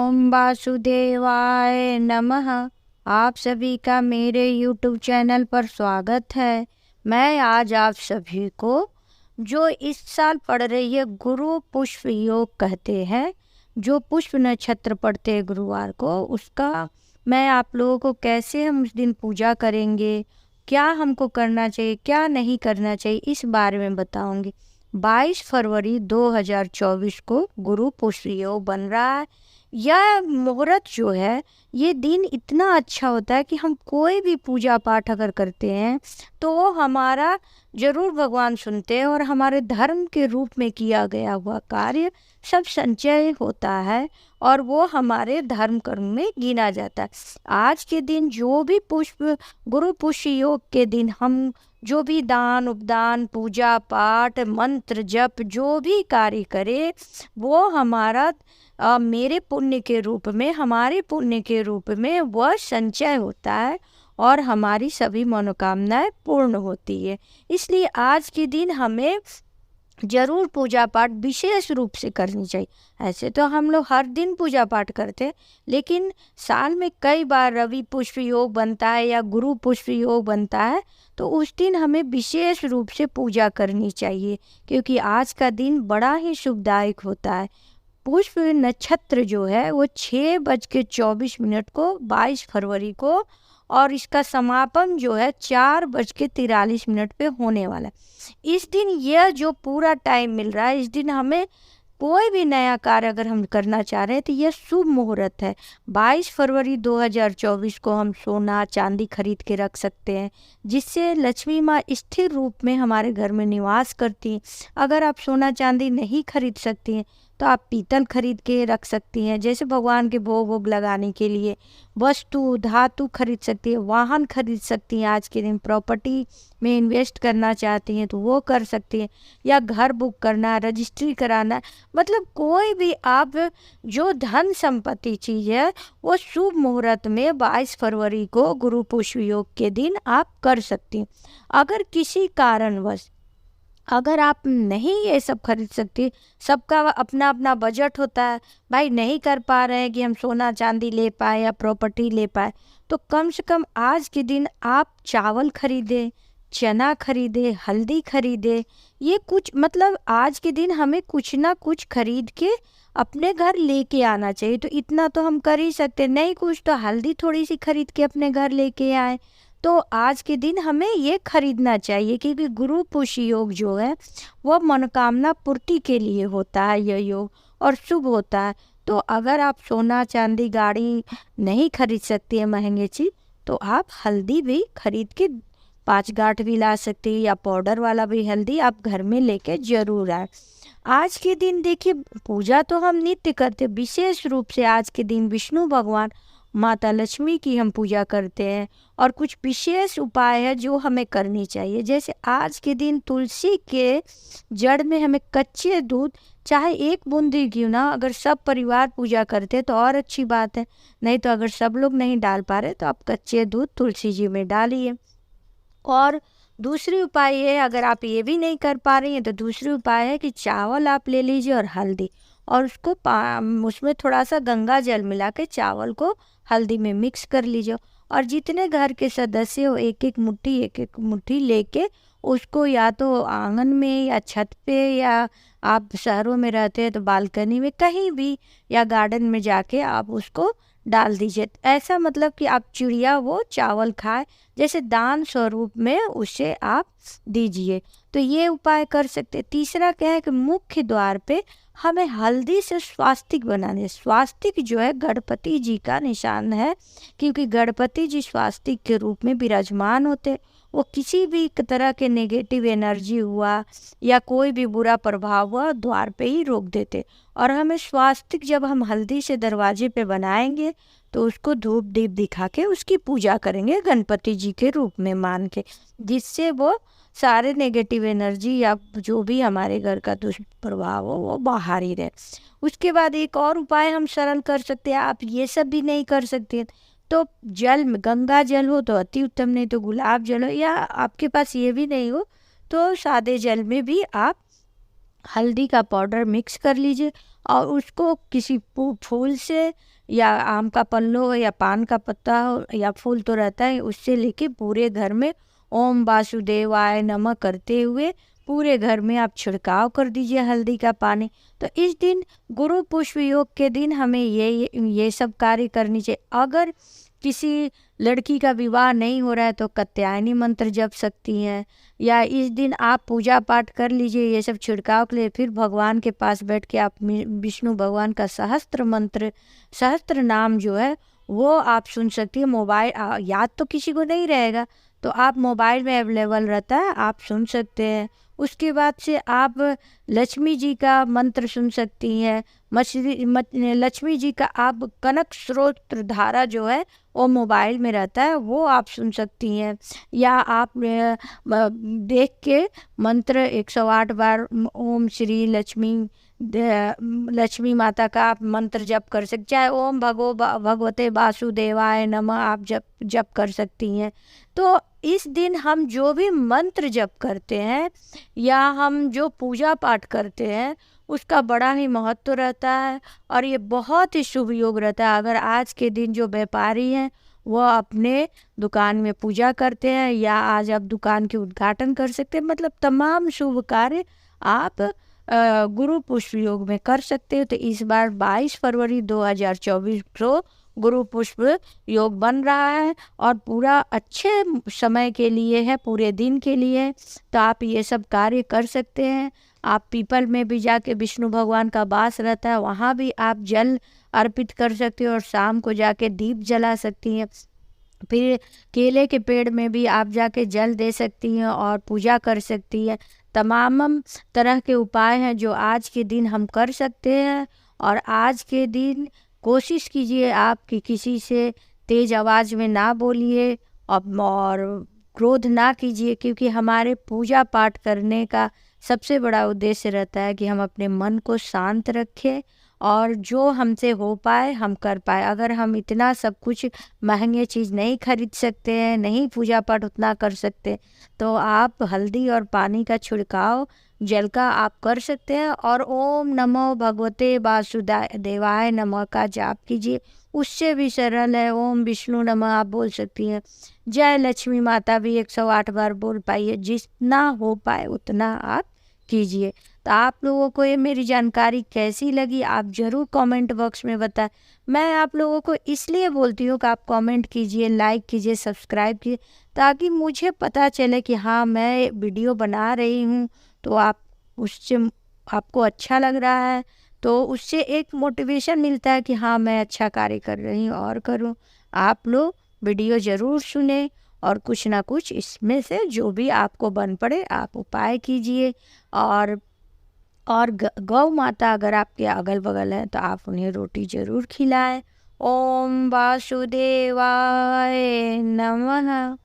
ओम वासुदेवाय नमः। आप सभी का मेरे YouTube चैनल पर स्वागत है। मैं आज आप सभी को जो इस साल पड़ रही है गुरु पुष्प योग कहते हैं, जो पुष्प नक्षत्र पड़ते हैं गुरुवार को, उसका मैं आप लोगों को कैसे हम उस दिन पूजा करेंगे, क्या हमको करना चाहिए क्या नहीं करना चाहिए, इस बारे में बताऊंगी। 22 फरवरी 2024 को गुरु पुष्प योग बन रहा है। यह मुहूर्त जो है, ये दिन इतना अच्छा होता है कि हम कोई भी पूजा पाठ अगर करते हैं तो वो हमारा जरूर भगवान सुनते हैं और हमारे धर्म के रूप में किया गया हुआ कार्य सब संचय होता है और वो हमारे धर्म कर्म में गिना जाता है। आज के दिन जो भी पुष्प गुरु पुष्प योग के दिन हम जो भी दान उपदान पूजा पाठ मंत्र जप जो भी कार्य करें, वो हमारा मेरे पुण्य के रूप में हमारे पुण्य के रूप में वह संचय होता है और हमारी सभी मनोकामनाएं पूर्ण होती है। इसलिए आज के दिन हमें जरूर पूजा पाठ विशेष रूप से करनी चाहिए। ऐसे तो हम लोग हर दिन पूजा पाठ करते हैं, लेकिन साल में कई बार रवि पुष्प योग बनता है या गुरु पुष्प योग बनता है, तो उस दिन हमें विशेष रूप से पूजा करनी चाहिए, क्योंकि आज का दिन बड़ा ही शुभदायक होता है। पुष्प नक्षत्र जो है वो 6:24 को 22 फरवरी को, और इसका समापन जो है 4:43 पे होने वाला है। इस दिन यह जो पूरा टाइम मिल रहा है, इस दिन हमें कोई भी नया कार्य अगर हम करना चाह रहे हैं तो यह शुभ मुहूर्त है। 22 फरवरी 2024 को हम सोना चांदी खरीद के रख सकते हैं, जिससे लक्ष्मी माँ स्थिर रूप में हमारे घर में निवास करती हैं। अगर आप सोना चांदी नहीं खरीद सकती हैं तो आप पीतल खरीद के रख सकती हैं, जैसे भगवान के भोग वोग लगाने के लिए। वस्तु धातु खरीद सकती है, वाहन खरीद सकती हैं। आज के दिन प्रॉपर्टी में इन्वेस्ट करना चाहती हैं तो वो कर सकती हैं, या घर बुक करना, रजिस्ट्री कराना, मतलब कोई भी आप जो धन संपत्ति चीज़ है वो शुभ मुहूर्त में 22 फरवरी को गुरु पुष्प योग के दिन आप कर सकती हैं। अगर किसी कारणवश अगर आप नहीं ये सब खरीद सकती, सबका अपना अपना बजट होता है, भाई नहीं कर पा रहे हैं कि हम सोना चांदी ले पाए या प्रॉपर्टी ले पाए, तो कम से कम आज के दिन आप चावल खरीदें, चना खरीदे, हल्दी खरीदे। ये कुछ मतलब आज के दिन हमें कुछ ना कुछ खरीद के अपने घर लेके आना चाहिए। तो इतना तो हम कर ही सकते, नहीं कुछ तो हल्दी थोड़ी सी खरीद के अपने घर लेके आए। तो आज के दिन हमें ये खरीदना चाहिए, क्योंकि गुरु पुष्प योग जो है वो मनोकामना पूर्ति के लिए होता है यह योग, और शुभ होता है। तो अगर आप सोना चांदी गाड़ी नहीं खरीद सकती है महंगे चीज़, तो आप हल्दी भी खरीद के 5 गांठ भी ला सकती है, या पाउडर वाला भी हल्दी आप घर में लेके जरूर आए। आज के दिन देखिए, पूजा तो हम नित्य करते, विशेष रूप से आज के दिन विष्णु भगवान माता लक्ष्मी की हम पूजा करते हैं, और कुछ विशेष उपाय है जो हमें करनी चाहिए। जैसे आज के दिन तुलसी के जड़ में हमें कच्चे दूध, चाहे 1 बूंदी क्यों ना, अगर सब परिवार पूजा करते तो और अच्छी बात है, नहीं तो अगर सब लोग नहीं डाल पा रहे तो आप कच्चे दूध तुलसी जी में डालिए। और दूसरी उपाय है, अगर आप ये भी नहीं कर पा रही हैं तो दूसरी उपाय है कि चावल आप ले लीजिए और हल्दी, और उसको उसमें थोड़ा सा गंगा जल मिला के चावल को हल्दी में मिक्स कर लीजिए, और जितने घर के सदस्य हो एक एक मुट्ठी लेके उसको या तो आंगन में या छत पे, या आप शहरों में रहते हैं तो बालकनी में कहीं भी, या गार्डन में जाके आप उसको डाल दीजिए। ऐसा मतलब कि आप चिड़िया वो चावल खाए, जैसे दान स्वरूप में उसे आप दीजिए। तो ये उपाय कर सकते। तीसरा क्या है कि मुख्य द्वार पे हमें हल्दी से स्वास्तिक बनाने। स्वास्तिक जो है गणपति जी का निशान है, क्योंकि गणपति जी स्वास्तिक के रूप में विराजमान होते। वो किसी भी तरह के नेगेटिव एनर्जी हुआ या कोई भी बुरा प्रभाव हुआ द्वार पे ही रोक देते। और हमें स्वास्तिक जब हम हल्दी से दरवाजे पे बनाएंगे तो उसको धूप दीप दिखा के उसकी पूजा करेंगे गणपति जी के रूप में मान के, जिससे वो सारे नेगेटिव एनर्जी या जो भी हमारे घर का दुष्प्रभाव हो वो बाहर ही रहे। उसके बाद एक और उपाय हम सरल कर सकते हैं। आप ये सब भी नहीं कर सकते तो जल में गंगा जल हो तो अति उत्तम, नहीं तो गुलाब जल हो, या आपके पास ये भी नहीं हो तो सादे जल में भी आप हल्दी का पाउडर मिक्स कर लीजिए और उसको किसी फूल से या आम का पल्लो हो या पान का पत्ता हो या फूल तो रहता है, उससे लेके पूरे घर में ओम वासुदेवाय नमः करते हुए पूरे घर में आप छिड़काव कर दीजिए हल्दी का पानी। तो इस दिन गुरु पुष्प योग के दिन हमें ये सब कार्य करनी चाहिए। अगर किसी लड़की का विवाह नहीं हो रहा है तो कात्यायनी मंत्र जप सकती हैं, या इस दिन आप पूजा पाठ कर लीजिए ये सब छिड़काव के लिए। फिर भगवान के पास बैठ के आप विष्णु भगवान का सहस्त्र मंत्र, सहस्त्र नाम जो है वो आप सुन सकती है। मोबाइल याद तो किसी को नहीं रहेगा तो आप मोबाइल में अवेलेबल रहता है, आप सुन सकते हैं। उसके बाद से आप लक्ष्मी जी का मंत्र सुन सकती हैं। लक्ष्मी जी का आप कनक स्रोत धारा जो है वो मोबाइल में रहता है, वो आप सुन सकती हैं। या आप देख के मंत्र 108 बार ओम श्री लक्ष्मी माता का आप मंत्र जप कर सकते, चाहे ओम भगवते वासुदेवाय नमः आप जप कर सकती हैं। तो इस दिन हम जो भी मंत्र जप करते हैं या हम जो पूजा पाठ करते हैं उसका बड़ा ही महत्व रहता है और ये बहुत ही शुभ योग रहता है। अगर आज के दिन जो व्यापारी हैं वो अपने दुकान में पूजा करते हैं या आज आप दुकान के उद्घाटन कर सकते हैं, मतलब तमाम शुभ कार्य आप गुरु पुष्प योग में कर सकते हो। तो इस बार 22 फरवरी 2024 को गुरु पुष्प योग बन रहा है और पूरा अच्छे समय के लिए है, पूरे दिन के लिए। तो आप ये सब कार्य कर सकते हैं। आप पीपल में भी जाके विष्णु भगवान का वास रहता है, वहाँ भी आप जल अर्पित कर सकते हो और शाम को जाके दीप जला सकती हैं। फिर केले के पेड़ में भी आप जाके जल दे सकती हैं और पूजा कर सकती हैं। तमाम तरह के उपाय हैं जो आज के दिन हम कर सकते हैं। और आज के दिन कोशिश कीजिए आप कि किसी से तेज़ आवाज़ में ना बोलिए और क्रोध ना कीजिए, क्योंकि हमारे पूजा पाठ करने का सबसे बड़ा उद्देश्य रहता है कि हम अपने मन को शांत रखें और जो हमसे हो पाए हम कर पाए। अगर हम इतना सब कुछ महंगे चीज़ नहीं खरीद सकते हैं, नहीं पूजा पाठ उतना कर सकते, तो आप हल्दी और पानी का छिड़काव जल का आप कर सकते हैं और ओम नमो भगवते वासुदेवाय नमः का जाप कीजिए। उससे भी सरल है ओम विष्णु नमः आप बोल सकती हैं। जय लक्ष्मी माता भी 108 बार बोल पाइए, जितना हो पाए उतना आप कीजिए। तो आप लोगों को ये मेरी जानकारी कैसी लगी आप ज़रूर कमेंट बॉक्स में बताएं। मैं आप लोगों को इसलिए बोलती हूँ कि आप कमेंट कीजिए, लाइक कीजिए, सब्सक्राइब कीजिए, ताकि मुझे पता चले कि हाँ मैं वीडियो बना रही हूँ तो आप उससे आपको अच्छा लग रहा है, तो उससे एक मोटिवेशन मिलता है कि हाँ मैं अच्छा कार्य कर रही हूँ और करूँ। आप लोग वीडियो ज़रूर सुने और कुछ ना कुछ इसमें से जो भी आपको बन पड़े आप उपाय कीजिए। और गौ माता अगर आपके अगल बगल है तो आप उन्हें रोटी ज़रूर खिलाएं। ओम वासुदेवाय नमः।